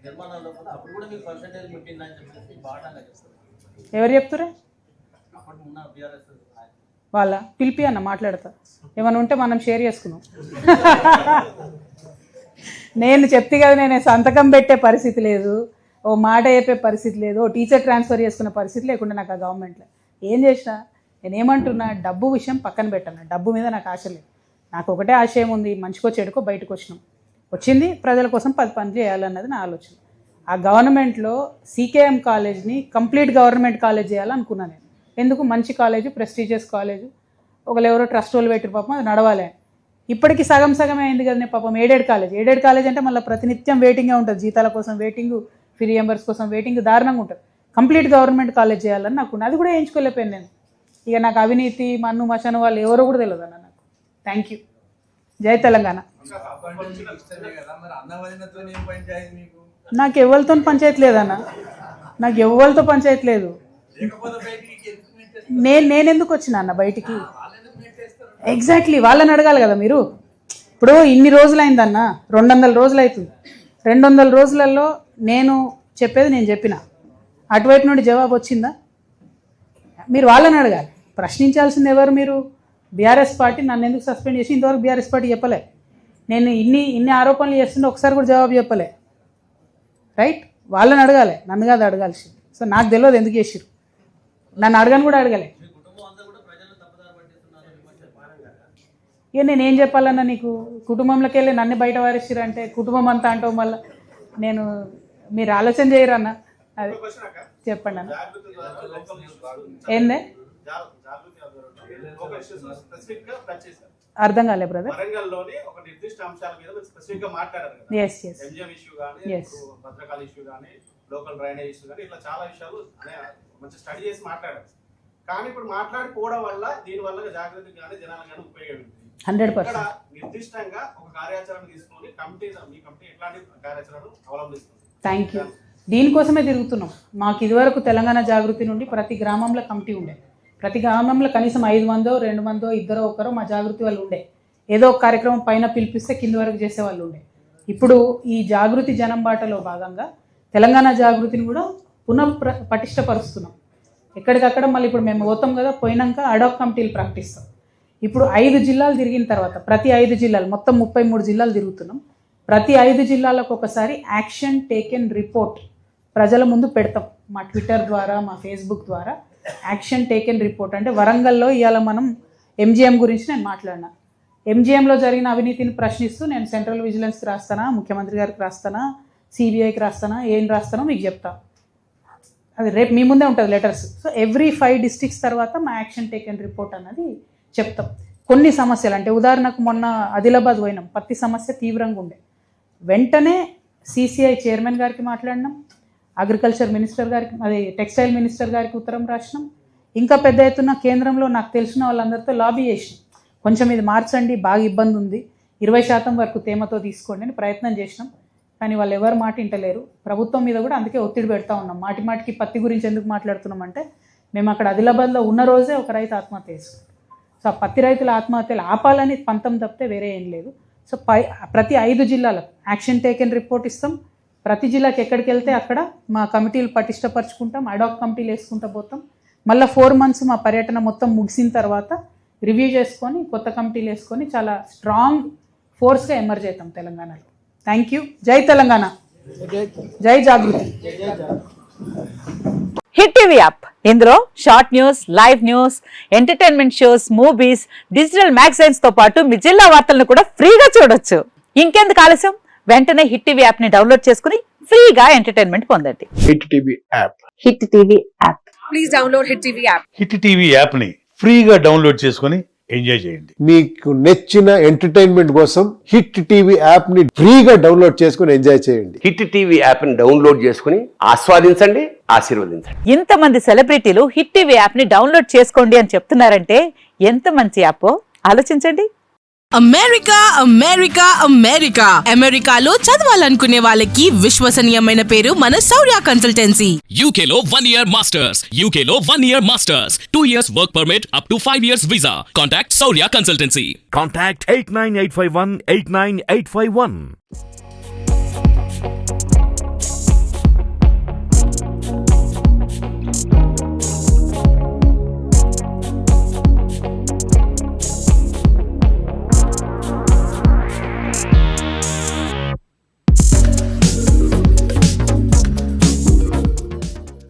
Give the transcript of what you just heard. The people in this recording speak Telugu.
నిర్మాణంలో కూడా అప్పుడు కూడా మీకు పర్సెంటేజ్ పెట్టిందని చెప్పేసి బాటంగా చెప్తారు. ఎవరు చెప్తారా? అప్పుడు ఉన్న బీఆర్ఎస్ వాళ్ళ పిలిపి అన్న మాట్లాడతా, ఏమైనా ఉంటే మనం షేర్ చేసుకుందాం. నేను చెప్తే కదా, నేను సంతకం పెట్టే పరిస్థితి లేదు, ఓ మాట చెప్పే పరిస్థితి లేదు, ఓ టీచర్ ట్రాన్స్ఫర్ చేసుకునే పరిస్థితి లేకుండా నాకు ఆ గవర్నమెంట్లో. ఏం చేసినా నేనేమంటున్నా, డబ్బు విషయం పక్కన పెట్టాను, డబ్బు మీద నాకు ఆశ లేదు. నాకు ఒకటే ఆశయం ఉంది, మంచికో చెడుకో బయటకు వచ్చింది ప్రజల కోసం 10 పని చేయాలన్నది నా ఆలోచన. ఆ గవర్నమెంట్లో సీకేఎం కాలేజ్ని కంప్లీట్ గవర్నమెంట్ కాలేజ్ చేయాలనుకున్నాను నేను. ఎందుకు? మంచి కాలేజు, ప్రెస్టీజియస్ కాలేజు, ఒకరు ట్రస్ట్ వాళ్ళు పెట్టిన పాపం అది నడవాలి. ఇప్పటికీ సగమే అయింది కదా పాపం. ఎయిడెడ్ కాలేజ్ అంటే మళ్ళీ ప్రతినిత్యం వెయిటింగే ఉంటుంది, జీతాల కోసం వెయిటింగ్, ఫీ రియంబర్స్ కోసం వెయిటింగ్, దారుణంగా ఉంటుంది. కంప్లీట్ గవర్నమెంట్ కాలేజ్ చేయాలని నాకు, అది కూడా వేయించుకోలేకపోయాను నేను. ఇక నాకు అవినీతి మన్ను మచను వాళ్ళు ఎవరో కూడా తెలియదు అన్న నాకు. Thank you. జై తెలంగాణ. నాకు ఎవరితో పంచాయతీ లేదన్న, నాకు ఎవరితో పంచాయతీ లేదు. నేనెందుకు వచ్చినా అన్న బయటికి? ఎగ్జాక్ట్లీ, వాళ్ళని అడగాలి కదా మీరు. ఇప్పుడు ఇన్ని రోజులు అయిందన్న, 200 రోజులు అవుతుంది. 200 రోజులలో నేను చెప్పేది నేను చెప్పిన, అటువైపు నుండి జవాబు వచ్చిందా? మీరు వాళ్ళని అడగాలి. ప్రశ్నించాల్సింది ఎవరు? మీరు. బీఆర్ఎస్ పార్టీ నన్ను ఎందుకు సస్పెండ్ చేసి ఇంతవరకు బీఆర్ఎస్ పార్టీ చెప్పలే. నేను ఇన్ని ఆరోపణలు చేస్తుంటే ఒకసారి కూడా జవాబు చెప్పలే. రైట్? వాళ్ళని అడగాలి, నన్ను కాదు అడగాల్సి. సో నాకు తెలియదు ఎందుకు చేసిరు, నన్ను అడగని కూడా అడగలే. ఇక నేనేం చెప్పాలన్నా నీకు? కుటుంబంలోకి వెళ్ళి నన్ను బయట వారేసిరు అంటే కుటుంబం అంతా అంటావు మళ్ళీ. మీరు ఆలోచన చేయరన్న. అది చెప్పండి అన్న. ఏందే అర్థం కాలే బ్రదర్. కానీ ఇప్పుడు మాట్లాడిపోవడం వల్ల దీని వల్ల జాగ్రత్త కానీ జనాలు కానీ ఉపయోగం 100%. నిర్దిష్టంగా ఒక కార్యాచరణ తీసుకొని మీ కమిటీ ఎట్లాంటి కార్యాచరణ అవలంబిస్తుంది? Thank you. దీనికోసమే తిరుగుతున్నాం. మాకు ఇదివరకు తెలంగాణ జాగృతి నుండి ప్రతి గ్రామంలో కమిటీ ఉండే, ప్రతి గ్రామంలో కనీసం 5 మందో 2 మందో 2 ఒకరో మా జాగృతి వాళ్ళు ఉండే. ఏదో ఒక కార్యక్రమం పైన పిలిపిస్తే కింది వరకు చేసే వాళ్ళు ఉండే. ఇప్పుడు ఈ జాగృతి జనం బాటలో భాగంగా తెలంగాణ జాగృతిని కూడా పటిష్టపరుస్తున్నాం. ఎక్కడికక్కడ మళ్ళీ ఇప్పుడు మేము పోతాం కదా, పోయినాక అడాక్ కమిటీలు ప్రకటిస్తాం. ఇప్పుడు 5 జిల్లాలు తిరిగిన తర్వాత ప్రతి 5 జిల్లాలు, మొత్తం 33 జిల్లాలు తిరుగుతున్నాం. ప్రతి 5 జిల్లాలకు ఒకసారి యాక్షన్ టేకెన్ రిపోర్ట్ ప్రజల ముందు పెడతాం. మా ట్విట్టర్ ద్వారా, మా ఫేస్బుక్ ద్వారా యాక్షన్ టేకెన్ రిపోర్ట్. అంటే వరంగల్లో ఇవాళ మనం ఎంజిఎం గురించి నేను మాట్లాడినా. ఎంజిఎంలో జరిగిన అవినీతిని ప్రశ్నిస్తూ నేను సెంట్రల్ విజిలెన్స్కి రాస్తానా, ముఖ్యమంత్రి గారికి రాస్తానా, సిబిఐకి రాస్తానా, ఏం రాస్తానో మీకు చెప్తా. అది రేపు మీ ముందే ఉంటుంది లెటర్స్. సో ఎవ్రీ 5 డిస్ట్రిక్ట్స్ తర్వాత మా యాక్షన్ టేకెన్ రిపోర్ట్ అన్నది చెప్తాం. కొన్ని సమస్యలు అంటే ఉదాహరణకు మొన్న ఆదిలాబాద్ పోయినాం, పత్తి సమస్య తీవ్రంగా ఉండే. వెంటనే సిసిఐ చైర్మన్ గారికి మాట్లాడినాం, అగ్రికల్చర్ మినిస్టర్ గారికి, అది టెక్స్టైల్ మినిస్టర్ గారికి ఉత్తరం రాసినాం. ఇంకా పెద్ద ఎత్తున కేంద్రంలో నాకు తెలిసిన వాళ్ళందరితో లాబీ చేసినాం. కొంచెం ఇది మార్చండి, బాగా ఇబ్బంది ఉంది, 20% వరకు తేమతో తీసుకోండి అని ప్రయత్నం చేసినాం. కానీ వాళ్ళు ఎవరు మాట వింటలేరు. ప్రభుత్వం మీద కూడా అందుకే ఒత్తిడి పెడతా ఉన్నాం. మాటికి పత్తి గురించి ఎందుకు మాట్లాడుతున్నాం అంటే, మేము అక్కడ ఆదిలాబాద్లో ఉన్న రోజే ఒక రైతు ఆత్మహత్య చేసుకున్నాం. సో ఆ పత్తి రైతుల ఆత్మహత్యలు ఆపాలని పంతం తప్పితే వేరే ఏం లేదు. సో ప్రతి 5 జిల్లాలకు యాక్షన్ టేకెన్ రిపోర్ట్ ఇస్తాం. ప్రతి జిల్లాకి ఎక్కడికి వెళ్తే అక్కడ మా కమిటీలు పటిష్టపరుచుకుంటాం, అడాక్ కమిటీలు వేసుకుంటూ పోతాం. మళ్ళీ 4 months మా పర్యటన మొత్తం ముగిసిన తర్వాత రివ్యూ చేసుకొని కొత్త కమిటీలు వేసుకొని చాలా స్ట్రాంగ్ ఫోర్స్గా ఎమర్జ్ అవుతాం తెలంగాణలో. Thank you. జై తెలంగాణ, జై జాగృతి. హిట్ టీవీ యాప్, ఇందులో short news, live news, entertainment shows, movies, digital magazines తో పాటు మీ జిల్లా వార్తలను కూడా ఫ్రీగా చూడొచ్చు. ఇంకెందుకు ఆలస్యం, వెంటనే హిట్ టీవీ యాప్ ని డౌన్లోడ్ చేసుకుని ఫ్రీగా ఎంటర్టైన్మెంట్ పొందండి. Hit TV app, hit TV app, please download hit TV app. Hit TV app ని ఫ్రీగా డౌన్లోడ్ చేసుకుని ఎంజాయ్ చేయండి. మీకు నచ్చిన ఎంటర్టైన్మెంట్ కోసం హిట్ టీవీ యాప్ ని ఫ్రీగా డౌన్లోడ్ చేసుకుని ఎంజాయ్ చేయండి. హిట్ టీవీ యాప్ ని డౌన్లోడ్ చేసుకుని ఆస్వాదించండి, ఆశీర్వదించండి. ఇంతమంది సెలబ్రిటీలు హిట్ టీవీ యాప్ ని డౌన్లోడ్ చేసుకోండి అని చెప్తున్నారంటే ఎంత మంచి యాప్ ఆలోచించండి. అమెరికా అమెరికా అమెరికా అమెరికాలో చదవాలనుకునే వాళ్ళకి విశ్వసనీయమైన పేరు మన శౌర్య కన్సల్టెన్సీ. UK లో 1 year masters, UK లో 1 year masters, 2 years work permit up to 5 years visa. Contact Shaurya Consultancy. Contact 89851 89851.